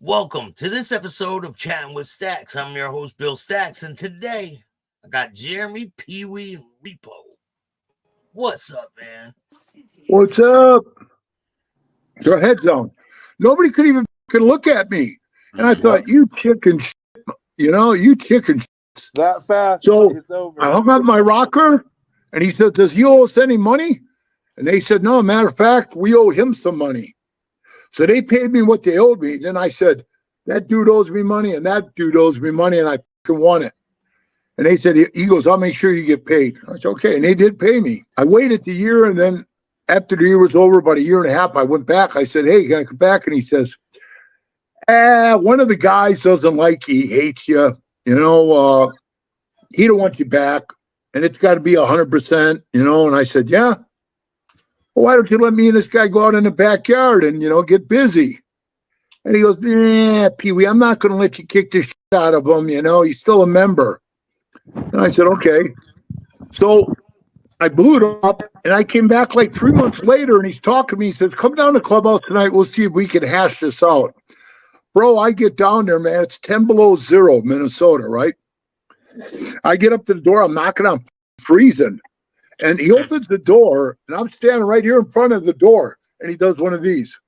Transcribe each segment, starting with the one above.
Welcome to this episode of Chatting with Staxx. I'm your host, Bill Staxx, and today I got Jeremy, PeeWee, and Repo. What's up, man? What's up? Your head's on. Nobody could even look at me. And I thought, you chicken shit, you chicken shit. That fast. So It's over. I hung up my rocker, and he said, does he owe us any money? And they said, no, matter of fact, we owe him some money. So they paid me what they owed me. And then I said, that dude owes me money, and that dude owes me money, and I fucking want it. And they said, he goes, I'll make sure you get paid. I said, okay. And they did pay me. I waited the year, and then after the year was over, about a year and a half, I went back. I said, hey, can I come back? And he says, one of the guys doesn't like you, he hates you. He don't want you back, and it's got to be 100%, And I said, yeah. Well, why don't you let me and this guy go out in the backyard and, get busy? And he goes, PeeWee, I'm not going to let you kick the shit out of him. He's still a member. And I said, okay. So I blew it up, and I came back like 3 months later, and he's talking to me. He says, come down to the clubhouse tonight. We'll see if we can hash this out. Bro, I get down there, man. It's 10 below zero, Minnesota, right? I get up to the door. I'm knocking on, freezing. And he opens the door, and I'm standing right here in front of the door, and he does one of these.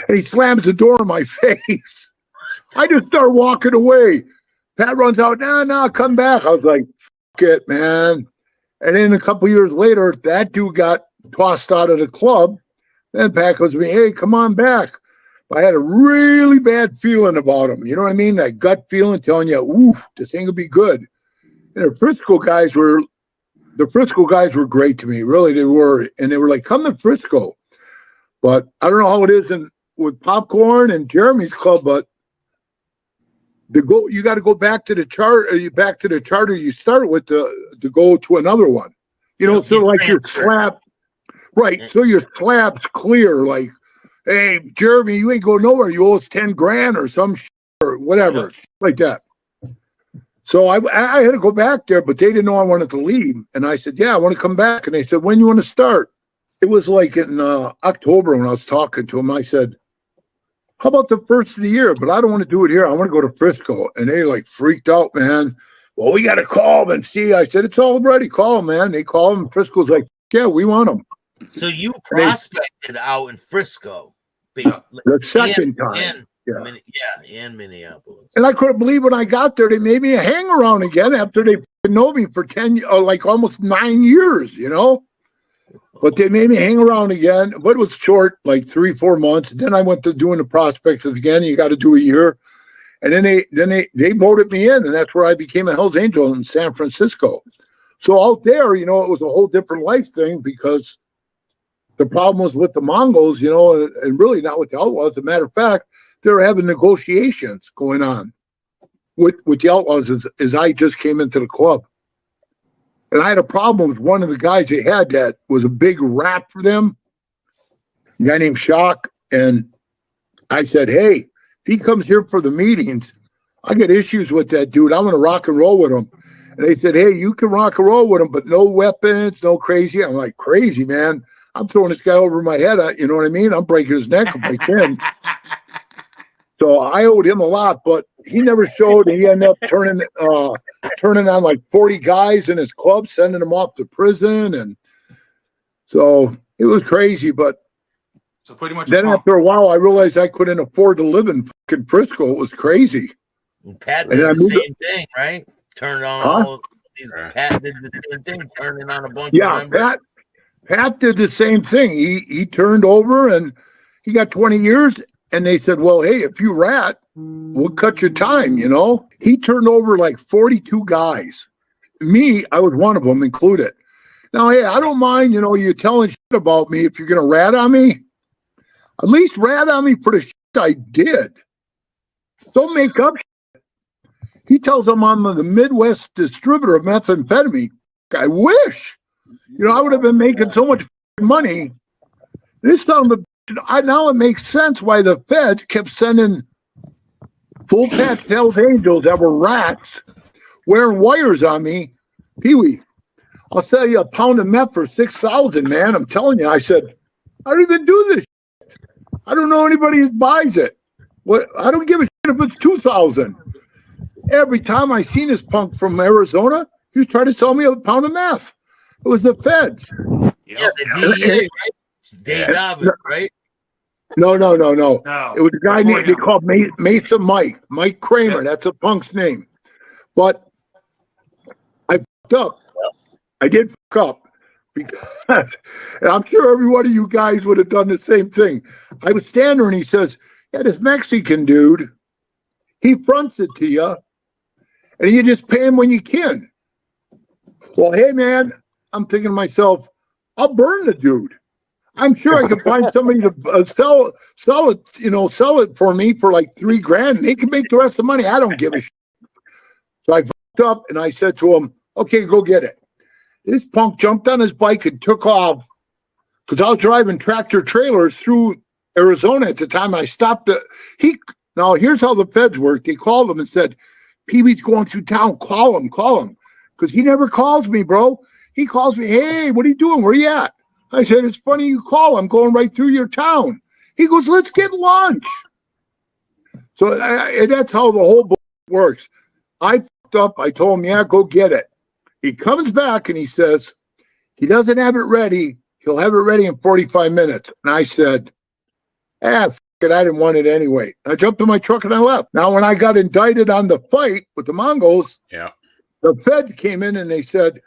And he slams the door in my face. I just start walking away. Pat runs out, no, come back. I was like, fuck it, man. And then a couple years later, that dude got tossed out of the club. Then Pat goes to me, hey, come on back. I had a really bad feeling about him. You know what I mean? That gut feeling telling you, ooh, this thing will be good. And the Frisco guys were great to me. Really, they were. And they were like, come to Frisco. But I don't know how it is with PopKorn and Jeremy's club, but you got to go back to the charter you start with to go to another one. So like your slab, right? So your slab's clear. Like, hey, Jeremy, you ain't going nowhere. You owe us 10 grand or some shit or whatever, like that. So I had to go back there, but they didn't know I wanted to leave. And I said, yeah, I want to come back. And they said, when you want to start? It was like in October when I was talking to them. I said, how about the first of the year? But I don't want to do it here. I want to go to Frisco. And they like freaked out, man. Well, we got to call them and see. I said, it's already called, man. They call them. Frisco's like, yeah, we want them. So you prospected out in Frisco. The second time. In Minneapolis. And I couldn't believe when I got there, they made me a hang around again after they know me for almost 9 years, But they made me hang around again, but it was short, like 3-4 months. Then I went to doing the prospects again. You got to do a year. And then they voted me in, and that's where I became a Hell's Angel in San Francisco. So out there, it was a whole different life thing because the problem was with the Mongols, and really not with the Outlaws. As a matter of fact, they were having negotiations going on with the Outlaws as I just came into the club. And I had a problem with one of the guys they had that was a big rat for them, a guy named Shock. And I said, hey, if he comes here for the meetings, I get issues with that dude. I'm going to rock and roll with him. And they said, hey, you can rock and roll with him, but no weapons, no crazy. I'm like, crazy, man. I'm throwing this guy over my head. You know what I mean? I'm breaking his neck if I can. So I owed him a lot, but he never showed. He ended up turning on like 40 guys in his club, sending them off to prison. And so it was crazy. But so pretty much then after a while, I realized I couldn't afford to live in fucking Frisco. It was crazy. And Pat did the same thing, right? Turned on all these. Pat did the same thing, turning on a bunch of members. Pat did the same thing. He turned over and he got 20 years. And they said, well, hey, if you rat, we'll cut your time, He turned over like 42 guys. Me, I was one of them included. Now, hey, I don't mind, you telling shit about me if you're going to rat on me. At least rat on me for the shit I did. Don't make up shit. He tells them I'm the Midwest distributor of methamphetamine. I wish. I would have been making so much money. This time, now it makes sense why the feds kept sending full-patch Hells Angels that were rats wearing wires on me. PeeWee, I'll sell you a pound of meth for $6,000, man. I'm telling you. I said, I don't even do this. I don't know anybody who buys it. What? I don't give a shit if it's 2,000. Every time I seen this punk from Arizona, he was trying to sell me a pound of meth. It was the feds. Yeah, the DEA, right? Dave Dobbin, right? No. No. It was a guy named, they called Mesa Mike Kramer. Yeah. That's a punk's name. But I fucked up. I did fuck up because, and I'm sure every one of you guys would have done the same thing. I was standing there and he says, yeah, this Mexican dude, he fronts it to you and you just pay him when you can. Well, hey, man, I'm thinking to myself, I'll burn the dude. I'm sure I could find somebody to sell it, sell it for me for like $3,000. And they can make the rest of the money. I don't give a shit. So I fucked up and I said to him, okay, go get it. This punk jumped on his bike and took off because I was driving tractor trailers through Arizona at the time. I stopped. Now, here's how the feds work. They called him and said, PeeWee's going through town. Call him. Because he never calls me, bro. He calls me, hey, what are you doing? Where you at? I said, it's funny you call. I'm going right through your town. He goes, let's get lunch. So that's how the whole book works. I fucked up. I told him, yeah, go get it. He comes back and he says, he doesn't have it ready. He'll have it ready in 45 minutes. And I said, fuck it, I didn't want it anyway. I jumped in my truck and I left. Now, when I got indicted on the fight with the Mongols, the feds came in and they said,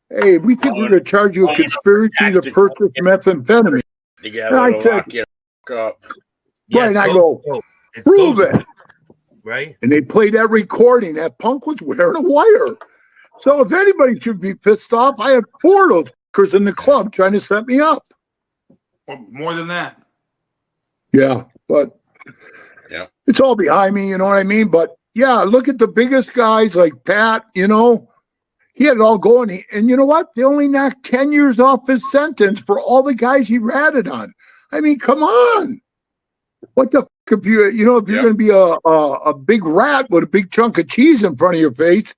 hey, we think we're going to charge you a conspiracy to purchase methamphetamine. And I said, right, and I go, prove it. Right. And they played that recording. That punk was wearing a wire. So if anybody should be pissed off, I had 4 of those fuckers in the club trying to set me up. Or more than that. Yeah, but it's all behind me, you know what I mean? But yeah, look at the biggest guys like Pat, he had it all going. And you know what? They only knocked 10 years off his sentence for all the guys he ratted on. I mean, come on. What the fuck if you're going to be a big rat with a big chunk of cheese in front of your face,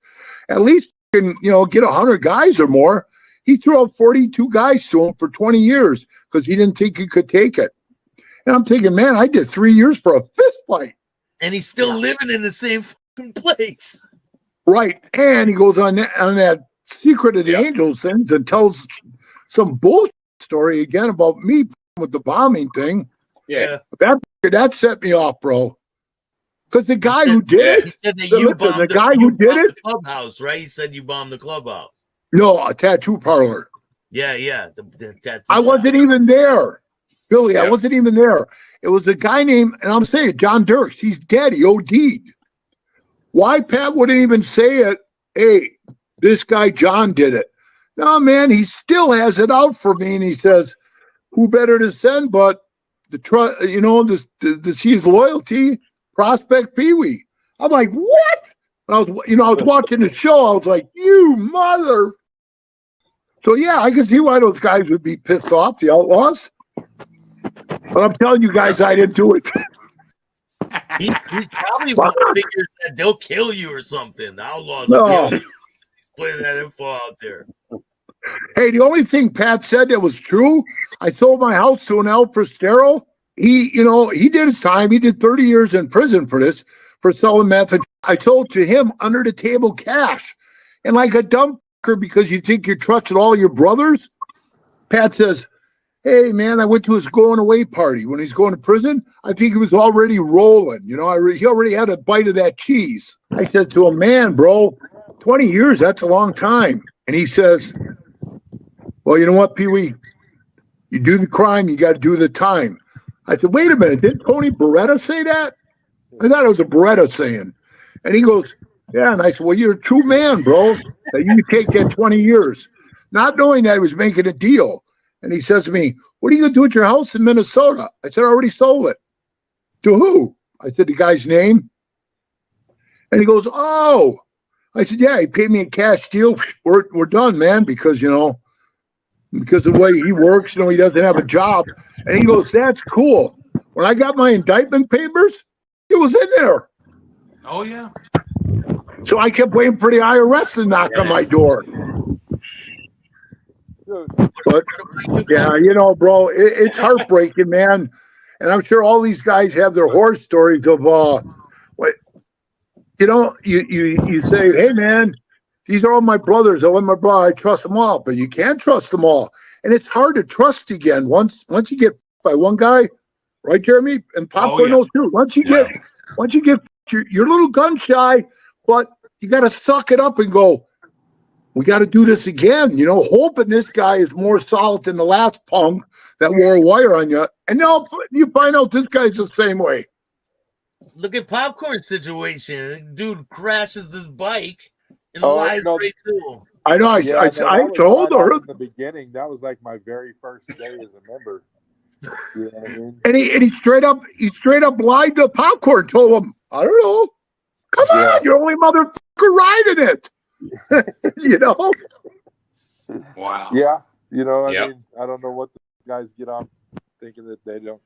at least you can, get 100 guys or more. He threw out 42 guys to him for 20 years because he didn't think he could take it. And I'm thinking, man, I did 3 years for a fist fight. And he's still living in the same fucking place. Right. And he goes on that Secret of the Angels things and tells some bullshit story again about me with the bombing thing. Yeah. That set me off, bro. Because the guy who did it, he said that you bombed the guy who did it, the clubhouse, right? He said you bombed the clubhouse. No, a tattoo parlor. Yeah. The tattoo I wasn't even there, Billy. I wasn't even there. It was a guy named, and I'm saying John Dirks. He's dead. He OD'd. Why Pat wouldn't even say it? Hey, this guy John did it. No, man, he still has it out for me, and he says, "Who better to send but the trust? To see his loyalty." Prospect PeeWee. I'm like, what? And I was watching the show. I was like, you mother. So yeah, I can see why those guys would be pissed off, the Outlaws. But I'm telling you guys, I didn't do it. He's probably one of the figures that they'll kill you or something. The Outlaws will kill you. He's putting that info out there. Hey, the only thing Pat said that was true, I sold my house to an El Prostero. He did his time. He did 30 years in prison for this, for selling meth. I sold to him under the table cash. And like a dumb fucker, because you think you're trusting all your brothers, Pat says, hey, man, I went to his going away party when he's going to prison. I think he was already rolling. He already had a bite of that cheese. I said to him, man, bro, 20 years, that's a long time. And he says, well, you know what, PeeWee? You do the crime, you got to do the time. I said, wait a minute, did Tony Beretta say that? I thought it was a Beretta saying. And he goes, yeah. And I said, well, you're a true man, bro. You take that 20 years. Not knowing that I was making a deal. And he says to me, what are you going to do at your house in Minnesota? I said, I already sold it. To who? I said, the guy's name. And he goes, oh. I said, yeah, he paid me a cash deal. We're done, man, because of the way he works, he doesn't have a job. And he goes, that's cool. When I got my indictment papers, it was in there. Oh, yeah. So I kept waiting for the IRS to knock on my door. But, yeah, bro, it's heartbreaking, man. And I'm sure all these guys have their horror stories of what you say, hey man, these are all my brothers. I love my brother. I trust them all, but you can't trust them all, and it's hard to trust again once you get by one guy, right, Jeremy? And PopKorn knows too. Once you get, you're a little gun shy, but you got to suck it up and go. We got to do this again, hoping this guy is more solid than the last punk that wore a wire on you. And now you find out this guy's the same way. Look at PopKorn's situation. Dude crashes this bike and lies right through him. I know. I told her in the beginning. That was like my very first day as a member. You know what I mean? And he straight up lied to PopKorn. Told him, I don't know. Come on, you're only motherfucker riding it. Wow. Yeah. I mean, I don't know what the guys get off thinking that they don't.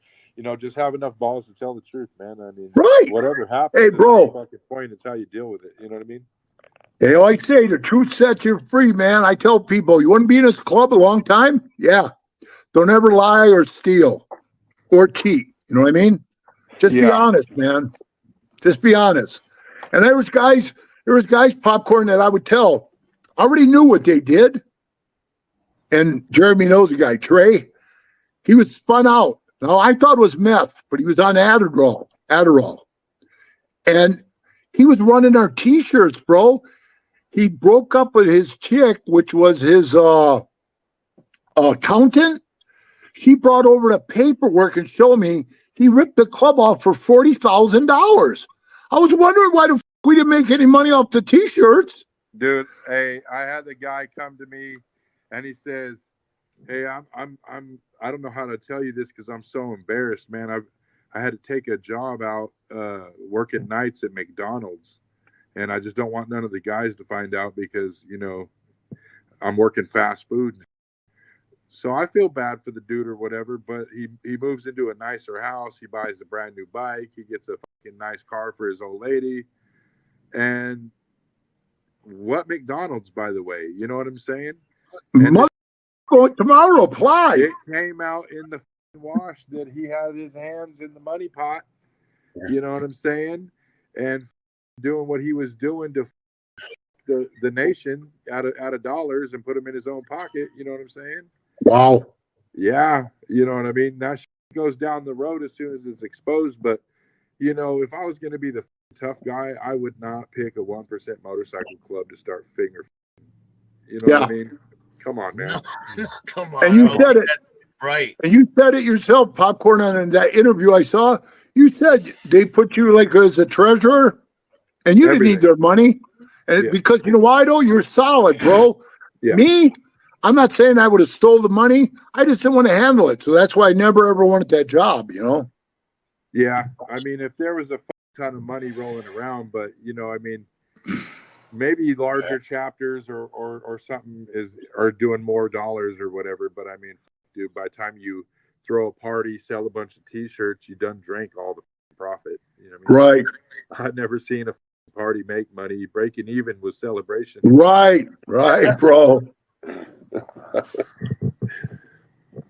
Just have enough balls to tell the truth, man. I mean, whatever happens, hey, bro, fucking point. It's how you deal with it. You know what I mean? I say the truth sets you free, man. I tell people, you want to be in this club a long time? Yeah. Don't ever lie or steal or cheat. You know what I mean? Just be honest, man. Just be honest. And there was guys, PopKorn, that I would tell. I already knew what they did. And Jeremy knows a guy, Trey. He was spun out. Now, I thought it was meth, but he was on Adderall. And he was running our T-shirts, bro. He broke up with his chick, which was his accountant. She brought over the paperwork and showed me he ripped the club off for $40,000. I was wondering why the we didn't make any money off the T-shirts. Dude, hey, I had the guy come to me and he says, hey, I don't know how to tell you this because I'm so embarrassed, man. I had to take a job out working nights at McDonald's, and I just don't want none of the guys to find out because I'm working fast food. So I feel bad for the dude or whatever, but he moves into a nicer house. He buys a brand new bike. He gets a fucking nice car for his old lady. And what McDonald's, by the way, you know what I'm saying? Going tomorrow, apply. It came out in the wash that he had his hands in the money pot. You know what I'm saying? And doing what he was doing to the nation out of dollars and put them in his own pocket. You know what I'm saying? Wow. Yeah. You know what I mean? That goes down the road as soon as it's exposed. But, if I was going to be the tough guy, I would not pick a 1% motorcycle club to start finger. You know what I mean? Come on, man. No, come on. And you said it. Right. And you said it yourself, PopKorn, in that interview I saw. You said they put you like as a treasurer and you didn't need their money. And because you know why though? You're solid, bro. Me, I'm not saying I would have stole the money. I just didn't want to handle it. So that's why I never ever wanted that job, Yeah. I mean, if there was a ton of money rolling around, but I mean, maybe larger chapters or something are doing more dollars or whatever. But I mean, dude, by the time you throw a party, sell a bunch of T-shirts, you done drank all the profit. You know what I mean? Right. I've never seen a party make money. Breaking even was celebration. Right, bro.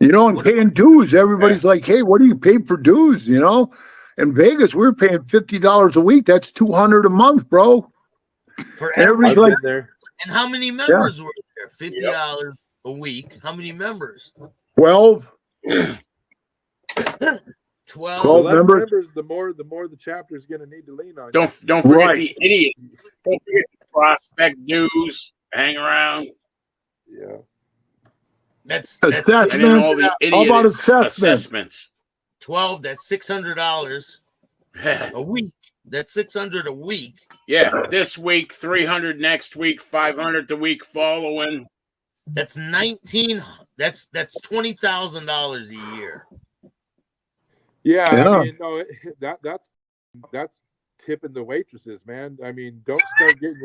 And paying dues. Everybody's like, hey, what do you pay for dues? In Vegas, we were paying $50 a week. That's $200 a month, bro. For everybody's like, there. And how many members were there? $50 a week. How many members? 12. 12 members. The more the chapter is going to need to lean on. Don't forget the idiot. Don't forget the prospect dues. Hang around. Yeah. That's and then all the idiot assessments. 12. That's $600 a week. That's $600 a week. Yeah, this week 300, next week 500, the week following. That's 19. That's $20,000 a year. Yeah. I mean, no, that's tipping the waitresses, man. I mean, don't start getting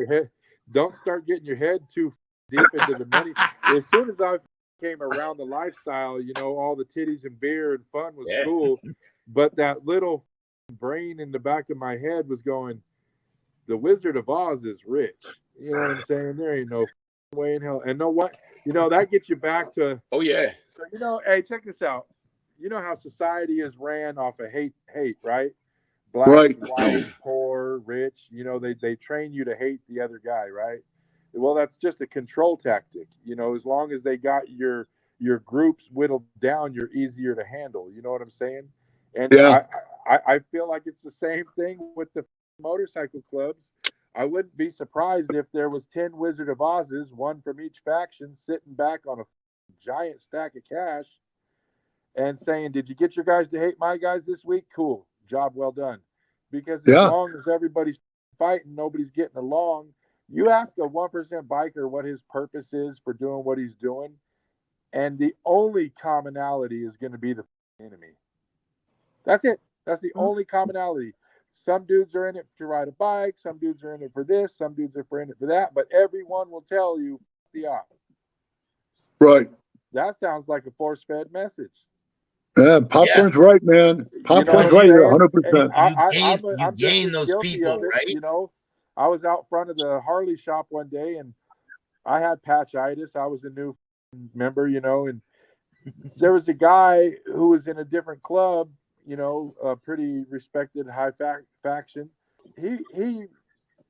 your head too deep into the money. As soon as I came around the lifestyle, all the titties and beer and fun was cool, but that little brain in the back of my head was going, the Wizard of Oz is rich. You know what I'm saying? There ain't no way in hell. And know what? That gets you back to. Oh yeah. So hey, check this out. you know how society is ran off of hate, right? Black, Right. white, poor, rich. You know, they train you to hate the other guy, right? Well, that's just a control tactic. You know, as long as they got your groups whittled down, you're easier to handle. You know what I'm saying? And Yeah. I feel like it's the same thing with the motorcycle clubs. I wouldn't be surprised if there was 10 Wizard of Oz's, one from each faction, sitting back on a giant stack of cash and saying, "Did you get your guys to hate my guys this week? Cool, job well done." Because as Yeah. long as everybody's fighting, nobody's getting along. You ask a 1% biker what his purpose is for doing what he's doing, and the only commonality is going to be the enemy. That's it. That's the only commonality. Some dudes are in it to ride a bike. Some dudes are in it for this. Some dudes are in it for that. But everyone will tell you the op. Right. That sounds like a force-fed message. Yeah, PopKorn's right, man. PopKorn's right, 100%. I'm gain just as those guilty people, of it, right? You know, I was out front of the Harley shop one day, and I had patchitis. I was a new member, you know, and there was a guy who was in a different club, you know, a pretty respected high faction. He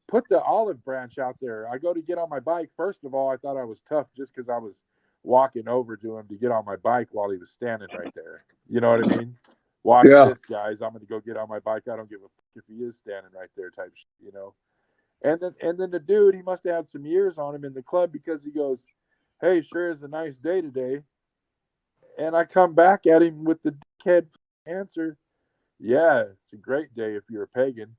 put the olive branch out there. I go to get on my bike. First of all, I thought I was tough just because I was walking over to him to get on my bike while he was standing right there. You know what I mean? Watch this, guys. I'm going to go get on my bike. I don't give a fuck if he is standing right there type shit, you know? And then the dude, he must have had some years on him in the club because he goes, "Hey, sure is a nice day today." And I come back at him with the dickhead answer, "Yeah, it's a great day if you're a pagan."